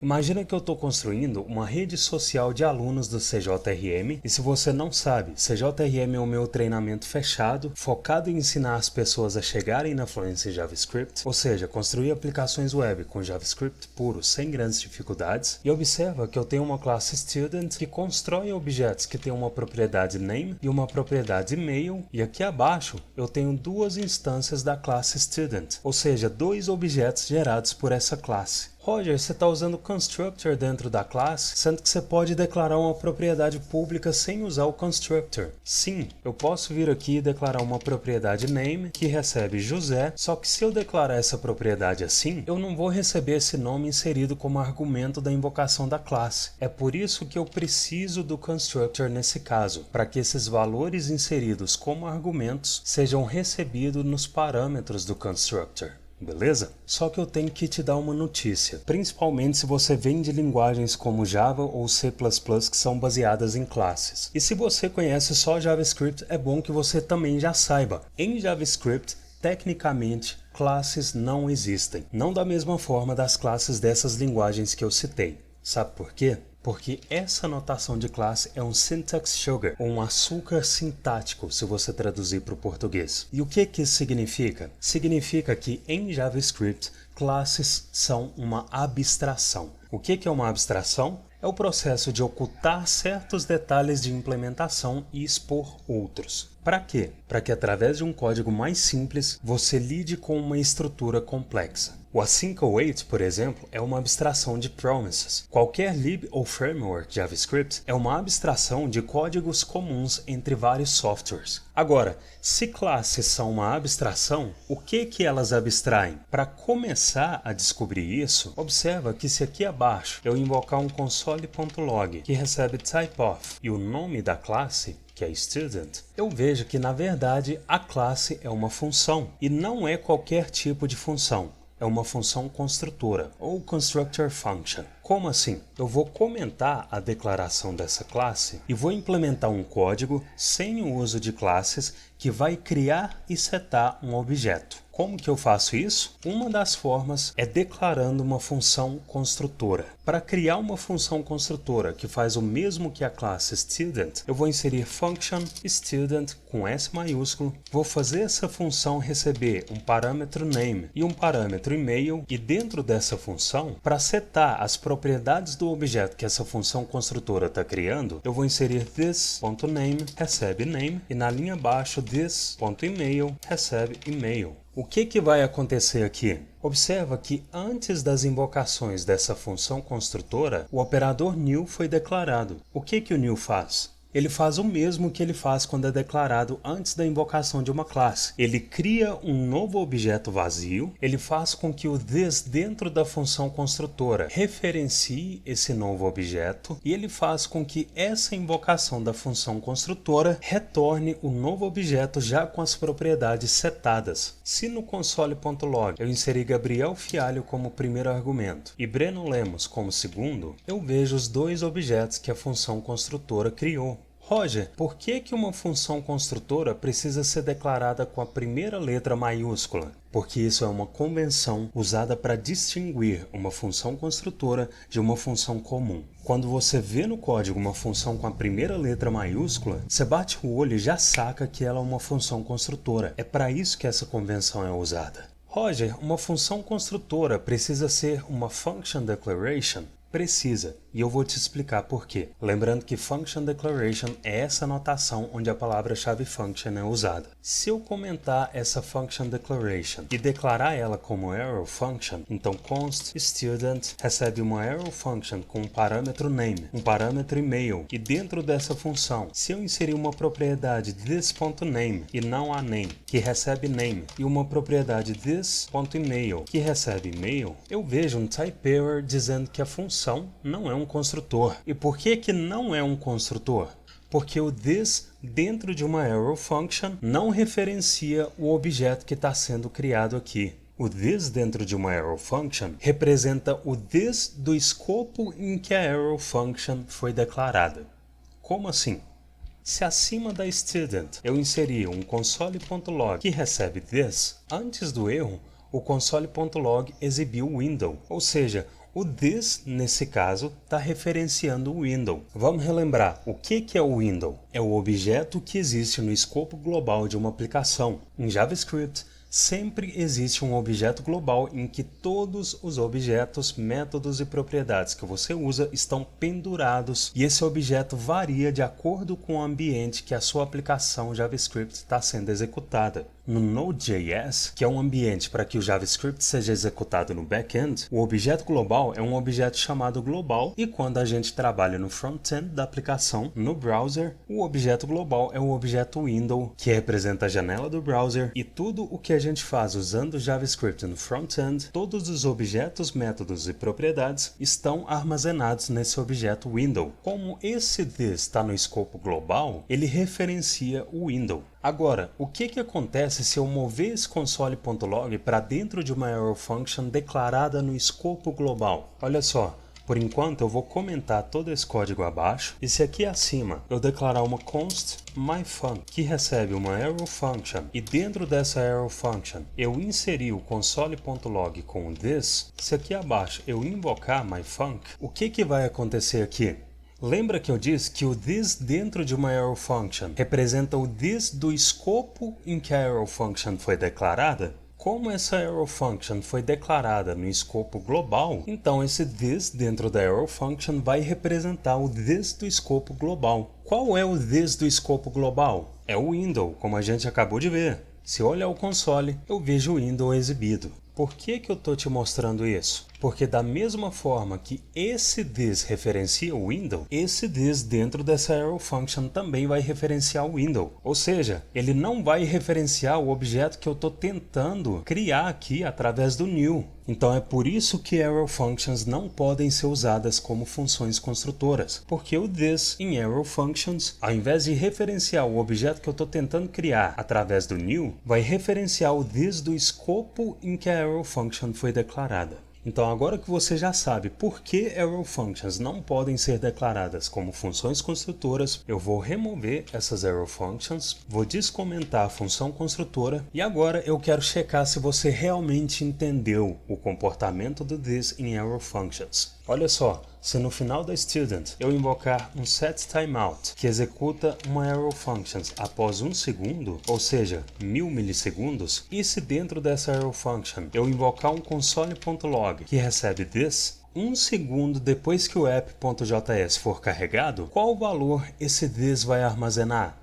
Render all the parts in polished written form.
Imagina que eu estou construindo uma rede social de alunos do CJRM e se você não sabe, CJRM é o meu treinamento fechado, focado em ensinar as pessoas a chegarem na fluência em JavaScript, ou seja, construir aplicações web com JavaScript puro, sem grandes dificuldades. E observa que eu tenho uma classe Student que constrói objetos que têm uma propriedade Name e uma propriedade Mail, e aqui abaixo eu tenho duas instâncias da classe Student, ou seja, dois objetos gerados por essa classe. Roger, você está usando constructor dentro da classe, sendo que você pode declarar uma propriedade pública sem usar o constructor. Sim, eu posso vir aqui e declarar uma propriedade name que recebe José, só que se eu declarar essa propriedade assim, eu não vou receber esse nome inserido como argumento da invocação da classe. É por isso que eu preciso do constructor nesse caso, para que esses valores inseridos como argumentos sejam recebidos nos parâmetros do constructor. Beleza? Só que eu tenho que te dar uma notícia, principalmente se você vem de linguagens como Java ou C++ que são baseadas em classes. E se você conhece só JavaScript, é bom que você também já saiba. Em JavaScript, tecnicamente, classes não existem. Não da mesma forma das classes dessas linguagens que eu citei. Sabe por quê? Porque essa notação de classe é um syntax sugar, ou um açúcar sintático, se você traduzir para o português. E o que isso significa? Significa que em JavaScript, classes são uma abstração. O que é uma abstração? É o processo de ocultar certos detalhes de implementação e expor outros. Para quê? Para que através de um código mais simples, você lide com uma estrutura complexa. O async-await, por exemplo, é uma abstração de promises. Qualquer lib ou framework JavaScript é uma abstração de códigos comuns entre vários softwares. Agora, se classes são uma abstração, o que elas abstraem? Para começar a descobrir isso, observa que se aqui abaixo eu invocar um console.log que recebe typeof e o nome da classe, que é student, eu vejo que na verdade a classe é uma função e não é qualquer tipo de função. É uma função construtora, ou constructor function. Como assim? Eu vou comentar a declaração dessa classe e vou implementar um código sem o uso de classes que vai criar e setar um objeto. Como que eu faço isso? Uma das formas é declarando uma função construtora. Para criar uma função construtora que faz o mesmo que a classe student, eu vou inserir function student com S maiúsculo, vou fazer essa função receber um parâmetro name e um parâmetro email, e dentro dessa função, para setar as propriedades do objeto que essa função construtora está criando, eu vou inserir this.name recebe name e na linha abaixo this.email recebe email. O que vai acontecer aqui? Observa que antes das invocações dessa função construtora, o operador new foi declarado. O que o new faz? Ele faz o mesmo que ele faz quando é declarado antes da invocação de uma classe. Ele cria um novo objeto vazio, ele faz com que o this dentro da função construtora referencie esse novo objeto e ele faz com que essa invocação da função construtora retorne o novo objeto já com as propriedades setadas. Se no console.log eu inserir Gabriel Fialho como primeiro argumento e Breno Lemos como segundo, eu vejo os dois objetos que a função construtora criou. Roger, por que uma função construtora precisa ser declarada com a primeira letra maiúscula? Porque isso é uma convenção usada para distinguir uma função construtora de uma função comum. Quando você vê no código uma função com a primeira letra maiúscula, você bate o olho e já saca que ela é uma função construtora. É para isso que essa convenção é usada. Roger, uma função construtora precisa ser uma function declaration? Precisa, e eu vou te explicar por quê. Lembrando que function declaration é essa notação onde a palavra-chave function é usada. Se eu comentar essa function declaration e declarar ela como arrow function, então const student recebe uma arrow function com um parâmetro name, um parâmetro email, e dentro dessa função, se eu inserir uma propriedade this.name e não a name, que recebe name, e uma propriedade this.email, que recebe email, eu vejo um type error dizendo que a função não é um construtor. E por que não é um construtor? Porque o this dentro de uma arrow function não referencia o objeto que está sendo criado aqui. O this dentro de uma arrow function representa o this do escopo em que a arrow function foi declarada. Como assim? Se acima da student eu inserir um console.log que recebe this, antes do erro, o console.log exibiu window, ou seja, O this, nesse caso, está referenciando o window. Vamos relembrar, o que é o window? É o objeto que existe no escopo global de uma aplicação. Em JavaScript, sempre existe um objeto global em que todos os objetos, métodos e propriedades que você usa estão pendurados e esse objeto varia de acordo com o ambiente que a sua aplicação JavaScript está sendo executada. No Node.js, que é um ambiente para que o JavaScript seja executado no back-end, o objeto global é um objeto chamado global e quando a gente trabalha no front-end da aplicação, no browser, o objeto global é o objeto window, que representa a janela do browser e tudo o que a gente faz usando o JavaScript no front-end, todos os objetos, métodos e propriedades estão armazenados nesse objeto window. Como esse this está no escopo global, ele referencia o window. Agora, o que acontece se eu mover esse console.log para dentro de uma error function declarada no escopo global? Olha só, por enquanto eu vou comentar todo esse código abaixo e se aqui acima eu declarar uma const myFunc que recebe uma error function e dentro dessa error function eu inserir o console.log com o this, se aqui abaixo eu invocar myFunc, o que vai acontecer aqui? Lembra que eu disse que o this dentro de uma error function representa o this do escopo em que a error function foi declarada? Como essa error function foi declarada no escopo global, então esse this dentro da error function vai representar o this do escopo global. Qual é o this do escopo global? É o window, como a gente acabou de ver. Se eu olhar o console, eu vejo o window exibido. Por que eu estou te mostrando isso? Porque da mesma forma que esse this referencia o window, esse this dentro dessa error function também vai referenciar o window. Ou seja, ele não vai referenciar o objeto que eu estou tentando criar aqui através do new. Então é por isso que error functions não podem ser usadas como funções construtoras. Porque o this em error functions, ao invés de referenciar o objeto que eu estou tentando criar através do new, vai referenciar o this do escopo em que a error function foi declarada. Então agora que você já sabe por que error functions não podem ser declaradas como funções construtoras, eu vou remover essas error functions, vou descomentar a função construtora e agora eu quero checar se você realmente entendeu o comportamento do this em error functions. Olha só, se no final da student eu invocar um setTimeout que executa uma error functions após 1 segundo, ou seja, 1000 milissegundos, e se dentro dessa error function eu invocar um console.log que recebe this, 1 segundo depois que o app.js for carregado, qual valor esse this vai armazenar?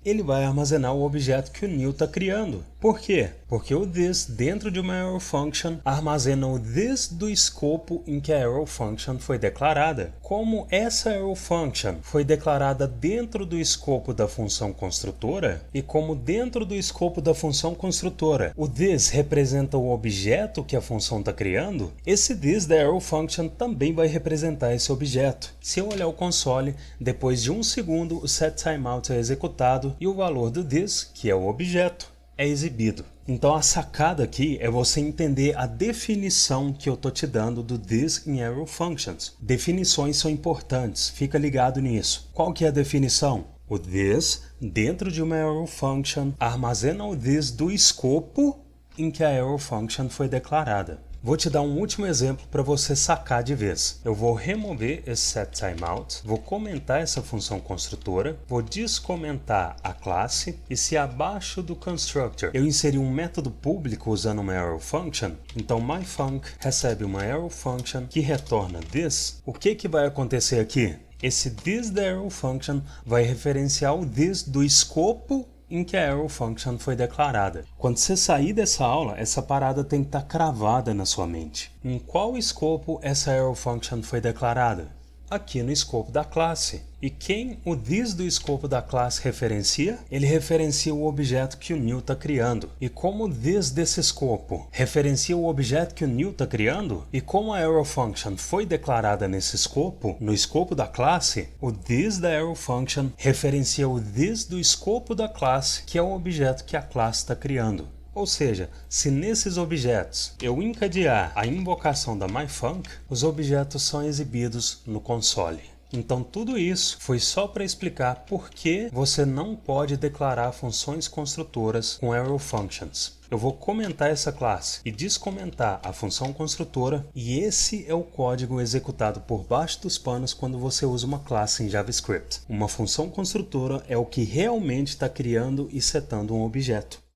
Ele vai armazenar o objeto que o new está criando. Por quê? Porque o this dentro de uma error function armazena o this do escopo em que a error function foi declarada. Como essa error function foi declarada dentro do escopo da função construtora e como dentro do escopo da função construtora o this representa o objeto que a função está criando, esse this da error function também vai representar esse objeto. Se eu olhar o console, depois de 1 segundo o setTimeout é executado e o valor do this, que é o objeto, é exibido. Então a sacada aqui é você entender a definição que eu estou te dando do this em error functions. Definições são importantes, fica ligado nisso. Qual que é a definição? O this, dentro de uma error function, armazena o this do escopo em que a error function foi declarada. Vou te dar um último exemplo para você sacar de vez. Eu vou remover esse setTimeout, vou comentar essa função construtora, vou descomentar a classe e se abaixo do constructor eu inserir um método público usando uma error function, então myFunc recebe uma error function que retorna this, o que vai acontecer aqui? Esse this da error function vai referenciar o this do escopo em que a error function foi declarada. Quando você sair dessa aula, essa parada tem que estar cravada na sua mente. Em qual escopo essa error function foi declarada? Aqui no escopo da classe. E quem o this do escopo da classe referencia? Ele referencia o objeto que o new está criando. E como o this desse escopo referencia o objeto que o new está criando, e como a error function foi declarada nesse escopo, no escopo da classe, o this da error function referencia o this do escopo da classe, que é o objeto que a classe está criando. Ou seja, se nesses objetos eu encadear a invocação da myFunc, os objetos são exibidos no console. Então tudo isso foi só para explicar por que você não pode declarar funções construtoras com arrow functions. Eu vou comentar essa classe e descomentar a função construtora, e esse é o código executado por baixo dos panos quando você usa uma classe em JavaScript. Uma função construtora é o que realmente está criando e setando um objeto.